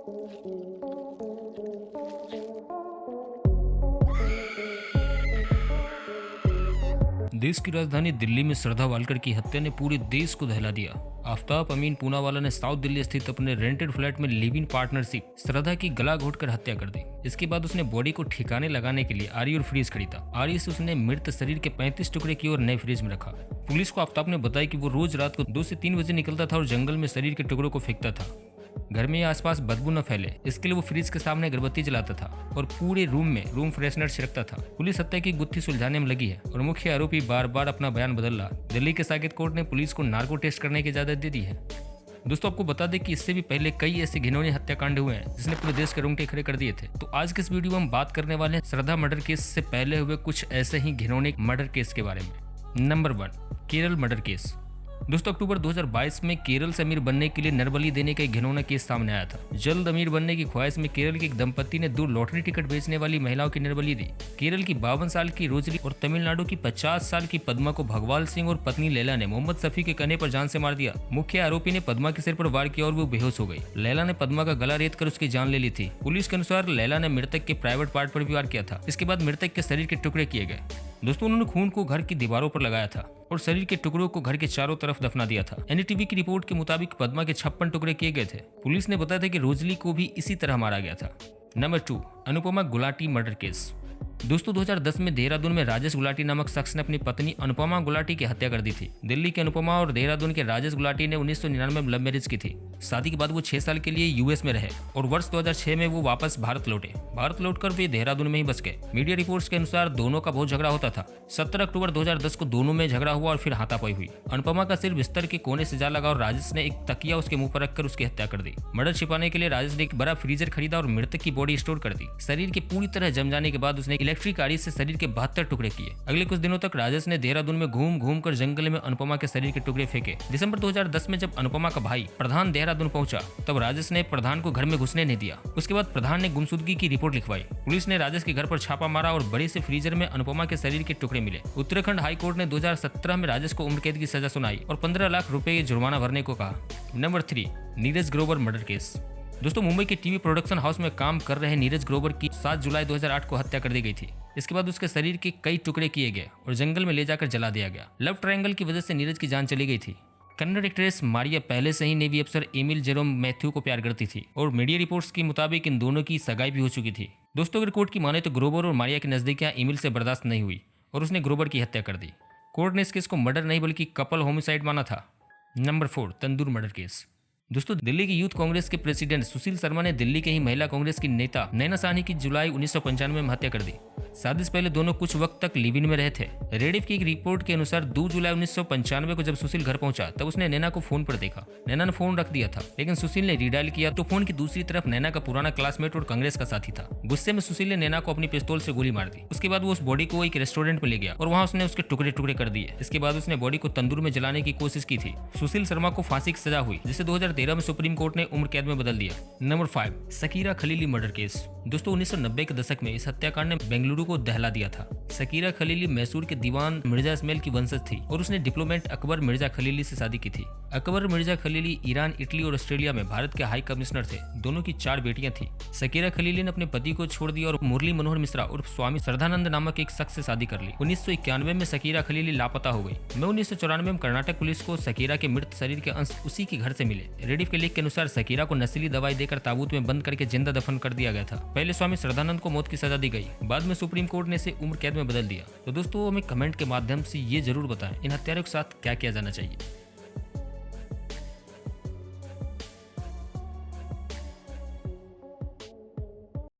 देश की राजधानी दिल्ली में श्रद्धा वालकर की हत्या ने पूरे देश को दहला दिया। आफ्ताब अमीन पूनावाला ने साउथ दिल्ली स्थित अपने रेंटेड फ्लैट में लिव इन पार्टनरशिप श्रद्धा की गला घोटकर हत्या कर दी। इसके बाद उसने बॉडी को ठिकाने लगाने के लिए आरी और फ्रीज खरीदा। आरी से उसने मृत शरीर के 35 टुकड़े किए और नए फ्रीज में रखा। पुलिस को आफ्ताब ने बताया कि वो रोज रात को 2 से 3 बजे निकलता था और जंगल में शरीर के टुकड़ों को फेंकता था। घर में या आसपास बदबू न फैले इसके लिए वो फ्रिज के सामने अगरबत्ती जलाता था और पूरे रूम में रूम फ्रेशनर छिड़कता था। पुलिस हत्या की गुत्थी सुलझाने में लगी है और मुख्य आरोपी बार बार अपना बयान बदल रहा। दिल्ली के साकेत कोर्ट ने पुलिस को नार्को टेस्ट करने की इजाजत दे दी है। दोस्तों, आपको बता दें कि इससे भी पहले कई ऐसे घिनौने हत्याकांड हुए हैं जिसने पूरे देश के रोंगटे खड़े कर दिए थे। तो आज के इस वीडियो में हम बात करने वाले हैं श्रद्धा मर्डर केस से पहले हुए कुछ ऐसे ही घिनौने मर्डर केस के बारे में। Number 1, Kerala murder case. दोस्तों, अक्टूबर 2022 में केरल से अमीर बनने के लिए नरबली देने का एक घिनौना केस सामने आया था। जल्द अमीर बनने की ख्वाहिश में केरल के एक दंपति ने 2 लॉटरी टिकट बेचने वाली महिलाओं की नरबली दी। केरल की 52 साल की रोजली और तमिलनाडु की 50 साल की पद्मा को भगवाल सिंह और पत्नी लैला ने मोहम्मद शफी के कहने पर जान से मार दिया। मुख्य आरोपी ने पद्मा के सिर पर वार किया और वो बेहोश हो गई। लैला ने पद्मा का गला रेत कर उसकी जान ले ली थी। पुलिस के अनुसार लैला ने मृतक के प्राइवेट पार्ट पर भी वार किया था। इसके बाद मृतक के शरीर के टुकड़े किए गए। दोस्तों, उन्होंने खून को घर की दीवारों पर लगाया था और शरीर के टुकड़ों को घर के चारों तरफ दफना दिया था। एनडीटीवी की रिपोर्ट के मुताबिक पद्मा के 56 टुकड़े किए गए थे। पुलिस ने बताया था कि रोजली को भी इसी तरह मारा गया था। Number 2, Anupama Gulati murder case. दोस्तों, 2010 में देहरादून में राजेश गुलाटी नामक शख्स ने अपनी पत्नी अनुपमा गुलाटी की हत्या कर दी थी। दिल्ली के अनुपमा और देहरादून के राजेश गुलाटी ने 1999 में लव मैरिज की थी। शादी के बाद वो 6 साल के लिए यूएस में रहे और वर्ष 2006 में वो वापस भारत लौटे। भारत लौटकर वे देहरादून में ही बस गए। मीडिया रिपोर्ट्स के अनुसार दोनों का बहुत झगड़ा होता था। 17 अक्टूबर 2010 को दोनों में झगड़ा हुआ और फिर हाथापाई हुई। अनुपमा का सिर बिस्तर के कोने से जा लगा और राजेश ने एक तकिया उसके मुंह पर रखकर उसकी हत्या कर दी। मर्डर छिपाने के लिए राजेश ने एक बड़ा फ्रीजर खरीदा और मृतक की बॉडी स्टोर कर दी। शरीर के पूरी तरह जम जाने के बाद उसने इलेक्ट्रिक आरी से शरीर के 72 टुकड़े किए। अगले कुछ दिनों तक राजेश ने देहरादून में घूम घूम कर जंगल में अनुपमा के शरीर के टुकड़े फेंके। दिसंबर 2010 में जब अनुपमा का भाई प्रधान देहरादून पहुंचा तब राजेश ने प्रधान को घर में घुसने नहीं दिया। उसके बाद प्रधान ने गुमशुदगी की रिपोर्ट लिखवाई। पुलिस ने राजेश के घर पर छापा मारा और बड़े से फ्रीजर में अनुपमा के शरीर के टुकड़े मिले। उत्तराखंड हाई कोर्ट ने 2017 में राजेश को उम्र कैद की सजा सुनाई और 15 लाख रुपए जुर्माना भरने को कहा। Number 3, Neeraj Grover murder case. दोस्तों, मुंबई के टीवी प्रोडक्शन हाउस में काम कर रहे नीरज ग्रोवर की 7 जुलाई 2008 को हत्या कर दी गई थी। इसके बाद उसके शरीर के कई टुकड़े किए गए और जंगल में ले जाकर जला दिया गया। लव ट्रायंगल की वजह से नीरज की जान चली गई थी। कन्नड़ एक्ट्रेस मारिया पहले से ही नेवी अफसर एमिल जेरोम मैथ्यू को प्यार करती थी और मीडिया रिपोर्ट्स के मुताबिक इन दोनों की सगाई भी हो चुकी थी। दोस्तों, अगर कोर्ट की माने तो ग्रोवर और मारिया की नजदीकियां एमिल से बर्दाश्त नहीं हुई और उसने ग्रोवर की हत्या कर दी। कोर्ट ने इस केस को मर्डर नहीं बल्कि कपल होमिसाइड माना था। नंबर 4, तंदूर मर्डर केस। दोस्तों, दिल्ली की यूथ कांग्रेस के प्रेसिडेंट सुशील शर्मा ने दिल्ली के ही महिला कांग्रेस की नेता नैना साहनी की जुलाई 1995 में हत्या कर दी। शादी से पहले दोनों कुछ वक्त तक लिव इन में रहे थे। रेडिफ की एक रिपोर्ट के अनुसार 2 जुलाई 1995 को जब सुशील घर पहुंचा तब उसने नैना को फोन पर देखा। नैना ने फोन रख दिया था, लेकिन सुशील ने रीडायल किया तो फोन की दूसरी तरफ नैना का पुराना क्लासमेट और कांग्रेस का साथी था। गुस्से में सुशील ने नैना को अपनी पिस्तौल से गोली मार दी। उसके बाद वो उस बॉडी को एक रेस्टोरेंट में ले गया और वहां उसने उसके टुकड़े टुकड़े कर दिए। इसके बाद उसने बॉडी को तंदूर में जलाने की कोशिश की थी। सुशील शर्मा को फांसी की सजा हुई, जिसे 2013 में सुप्रीम कोर्ट ने उम्र कैद में बदल दिया। Number 5, Shakira Khalili murder case. दोस्तों, 1990 के दशक में इस हत्याकांड ने बेंगलुरु को दहला दिया था। शकीरा खलीली मैसूर के दीवान मिर्जा इस्माइल की वंशज थी और उसने डिप्लोमेट अकबर मिर्जा खलीली से शादी की थी। Akbar Mirza Khalili Iran, Italy और ऑस्ट्रेलिया में भारत के हाई कमिश्नर थे। दोनों की 4 बेटियां थी। शकीरा खलीली ने अपने पति को छोड़ दिया और मुरली मनोहर मिश्रा और स्वामी श्रद्धानंद नामक एक शख्स से शादी कर ली। 1991 में शकीरा खलीली लापता हो गई। 1994 में कर्नाटक पुलिस को शकीरा के मृत शरीर के अंश उसी के घर से मिले। रेडिफ के लेख के अनुसार शकीरा को नशीली दवाई देकर ताबूत में बंद करके जिंदा दफन कर दिया गया था। पहले स्वामी श्रद्धानंद को मौत की सजा दी गई, बाद में सुप्रीम कोर्ट ने इसे उम्र कैद में बदल दिया। तो दोस्तों, हमें कमेंट के माध्यम से ये जरूर बताएं इन हत्यारों के साथ क्या किया जाना चाहिए।